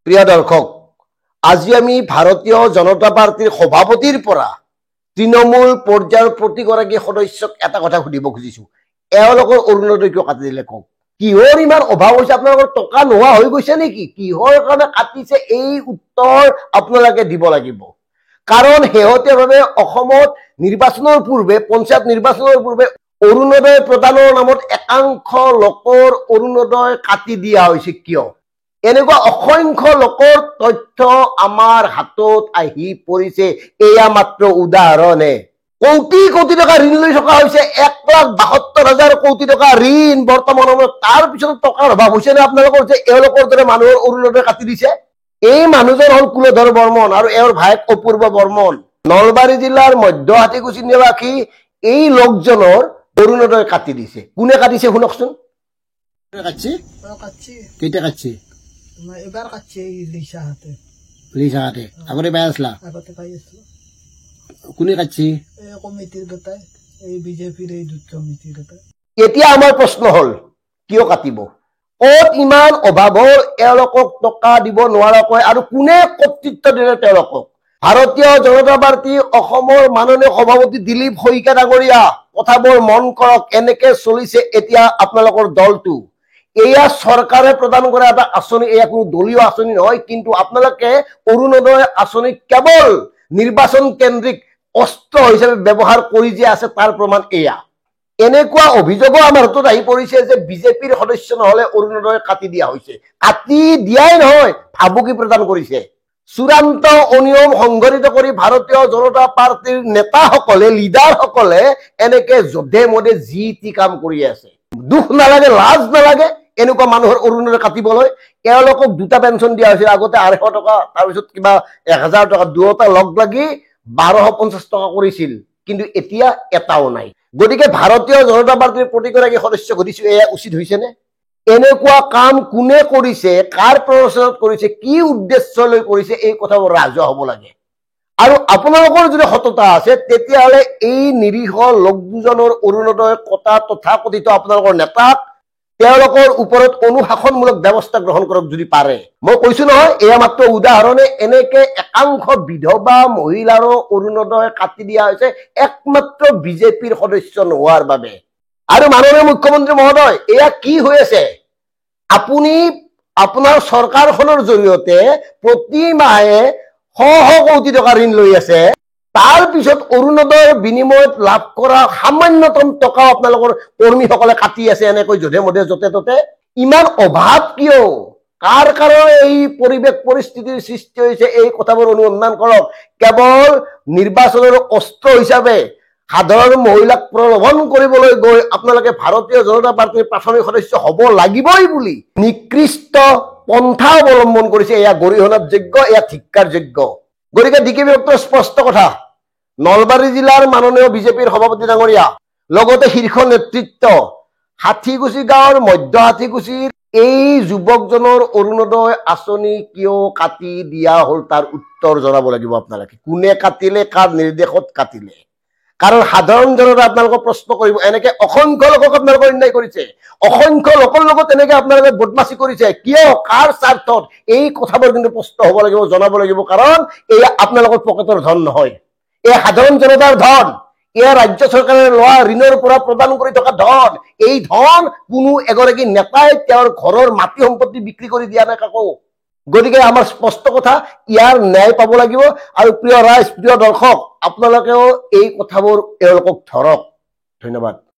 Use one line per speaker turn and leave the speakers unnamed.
প্ৰিয় দৰ্শক, আজি আমি ভাৰতীয় জনতা পাৰ্টিৰ সভাপতিৰ পৰা তৃণমূল পৰ্যায়ৰ প্ৰতিগৰাকী সদস্যক এটা কথা সুধিব খুজিছো। এওঁলোকৰ অৰুণোদয় কিয় কাটি দিলে কওক। কিহৰ ইমান অভাৱ হৈছে? আপোনালোকৰ টকা নোহোৱা হৈ গৈছে নেকি? কিহৰ কাৰণে কাটিছে? এই উত্তৰ আপোনালোকে দিব লাগিব। কাৰণ শেহতীয়াভাৱে অসমত নিৰ্বাচনৰ পূৰ্বে, পঞ্চায়ত নিৰ্বাচনৰ পূৰ্বে অৰুণোদয় প্ৰদানৰ নামত একাংশ লোকৰ অৰুণোদয় কাটি দিয়া হৈছে। কিয়? এনেকুৱা অসংখ্য লোকৰ তথ্য আমাৰ হাতত আহি পৰিছে। এয়া মাত্ৰ উদাহৰণে। কোটি কোটি টকা ঋণ লৈ থকা হৈছে। 1,72,000 কোটি টকা ঋণ বৰ্তমান সময়ত। তাৰ পিছত টকাৰ অভাৱ হৈছে নে আপোনালোকৰ যে এওঁলোকৰ দৰে মানুহৰ অৰুণোদয় কাটি দিছে? এই মানুহজন হল কুলধৰ বৰ্মন আৰু এওঁৰ ভায়েক অপূৰ্ব বৰ্মন। নলবাৰী জিলাৰ মধ্য হাতীকুছি নিবাসী এই লোকজনৰ অৰুণোদয় কাটি দিছে। কোনে কাটিছে শুনকচোন। কেতিয়া কাটছে?
এবাৰ কাটছে লিচাহাতে।
লিচাহাতে আগতে পাই আসলা?
আগতে পাই আছিলো।
কোনে কাটছে?
এই কমিটিৰ গোটাই, এই বিজেপিৰ এই দুটা কমিটিৰ গোটাই।
এতিয়া আমাৰ প্ৰশ্ন হল, কিয় কাটিব? ক'ত ইমান অভাৱ হল এওঁলোকক টকা দিব নোৱাৰাকৈ? আৰু কোনে কৰ্তৃত্ব দিলে তেওঁলোকক? ভাৰতীয় জনতা পাৰ্টি অসমৰ মাননীয় সভাপতি দিলীপ শইকীয়া ডাঙৰীয়া, কথাবোৰ মন কৰক। এনেকে চলিছে এতিয়া আপোনালোকৰ দলটো। এয়া চৰকাৰে প্ৰদান কৰা এটা আঁচনি, এয়া কোনো দলীয় আঁচনি নহয়। কিন্তু আপোনালোকে অৰুণোদয় আঁচনি কেৱল নিৰ্বাচন কেন্দ্ৰিক অস্ত্ৰ হিচাপে ব্যৱহাৰ কৰি যে আছে তাৰ প্ৰমাণ এয়া। এনেকুৱা অভিযোগো আমাৰ হাতত আহি পৰিছে যে বিজেপিৰ সদস্য নহলে অৰুণোদয় কাটি দিয়া হৈছে। কাটি দিয়াই নহয়, ভাবুকি প্ৰদান কৰিছে। চূড়ান্ত অনিয়ম সংঘটিত কৰি ভাৰতীয় জনতা পাৰ্টিৰ নেতাসকলে, লিডাৰসকলে এনেকে যধে মধে যি টি কাম কৰি আছে। দুখ নালাগে, লাজ নালাগে এনেকুৱা মানুহৰ অৰুণোদয় কাটিবলৈ? এওঁলোকক দুটা পেঞ্চন দিয়া হৈছিল। আগতে 800 টকা, তাৰপিছত কিবা 1000 টকা, দুয়োটা লগ লাগি 1250 টকা কৰিছিল। কিন্তু এতিয়া এটাও নাই। গতিকে ভাৰতীয় জনতা পাৰ্টিৰ প্ৰতিগৰাকী সদস্য সুধিছো, এয়া উচিত হৈছে নে? এনেকুৱা কাম কোনে কৰিছে, কাৰ প্ৰৰোচনাত কৰিছে, কি উদ্দেশ্য লৈ কৰিছে, এই কথাবোৰ ৰাজহুৱা হব লাগে। আৰু আপোনালোকৰ যদি সততা আছে তেতিয়াহলে এই নিৰীহ লোক দুজনৰ অৰুণোদয় কটা তথাকথিত আপোনালোকৰ নেতাক তেওঁলোকৰ ওপৰত অনুশাসনমূলক ব্যৱস্থা গ্ৰহণ কৰক যদি পাৰে। মই কৈছো নহয়, এয়া মাত্ৰ উদাহৰণে। এনেকে একাংশ বিধৱা মহিলাৰো অৰুণোদয় কাটি দিয়া হৈছে একমাত্ৰ বিজেপিৰ সদস্য নোহোৱাৰ বাবে। আৰু মাননীয় মুখ্যমন্ত্ৰী মহোদয়, এয়া কি হৈ আছে? আপুনি আপোনাৰ চৰকাৰখনৰ জৰিয়তে প্ৰতি মাহে শ কোটি টকা ঋণ লৈ আছে। তাৰ পিছত অৰুণোদয়ৰ বিনিময়ত লাভ কৰা সামান্যতম টকাও আপোনালোকৰ কৰ্মীসকলে কাটি আছে এনেকৈ যধে মধে যতে ততে। ইমান অভাৱ কিয়? কাৰ কাৰণে এই পৰিৱেশ পৰিস্থিতিৰ সৃষ্টি হৈছে? এই কথাবোৰ অনুসন্ধান কৰক। কেৱল নিৰ্বাচনৰ অস্ত্ৰ হিচাপে সাধাৰণ মহিলাক প্ৰলোভন কৰিবলৈ গৈ আপোনালোকে ভাৰতীয় জনতা পাৰ্টিৰ প্ৰাথমিক সদস্য হব লাগিবই বুলি নিকৃষ্ট পন্থা অৱলম্বন কৰিছে। এয়া গৰিহণাৰ যোগ্য, এয়া ধিক্কাৰ যোগ্য। গতিকে ডিকে বিভক্তৰ স্পষ্ট কথা। নলবাৰী জিলাৰ মাননীয় বিজেপিৰ সভাপতি ডাঙৰীয়া, লগতে শীৰ্ষ নেতৃত্ব, হাতীকুছি গাঁৱৰ মধ্য হাতীকুছিৰ এই যুৱকজনৰ অৰুণোদয় আঁচনি কিয় কাটি দিয়া হল তাৰ উত্তৰ জনাব লাগিব আপোনালোকে। কোনে কাটিলে, কাৰ নিৰ্দেশত কাটিলে? কাৰণ সাধাৰণ জনতা আপোনালোকক প্ৰশ্ন কৰিব। এনেকে অসংখ্য লোকক আপোনালোকে অন্যায় কৰিছে, অসংখ্য লোকৰ লগত এনেকে আপোনালোকে বদমাচি কৰিছে। কিয়, কাৰ স্বাৰ্থত? এই কথাবোৰ কিন্তু প্ৰশ্ন হব লাগিব, জনাব লাগিব। কাৰণ এয়া আপোনালোকৰ পকেটৰ ধন নহয়, এয়া সাধাৰণ জনতাৰ ধন। এয়া ৰাজ্য চৰকাৰে লোৱা ঋণৰ পৰা প্ৰদান কৰি থকা ধন। এই ধন কোনো এগৰাকী নেতাই তেওঁৰ ঘৰৰ মাটি সম্পত্তি বিক্ৰী কৰি দিয়া নাই কাকো। গতিকে আমাৰ স্পষ্ট কথা, ইয়াৰ ন্যায় পাব লাগিব। আৰু প্ৰিয় ৰাইজ, প্ৰিয় দৰ্শক, আপোনালোকেও এই কথাবোৰ এওঁলোকক ধৰক। ধন্যবাদ।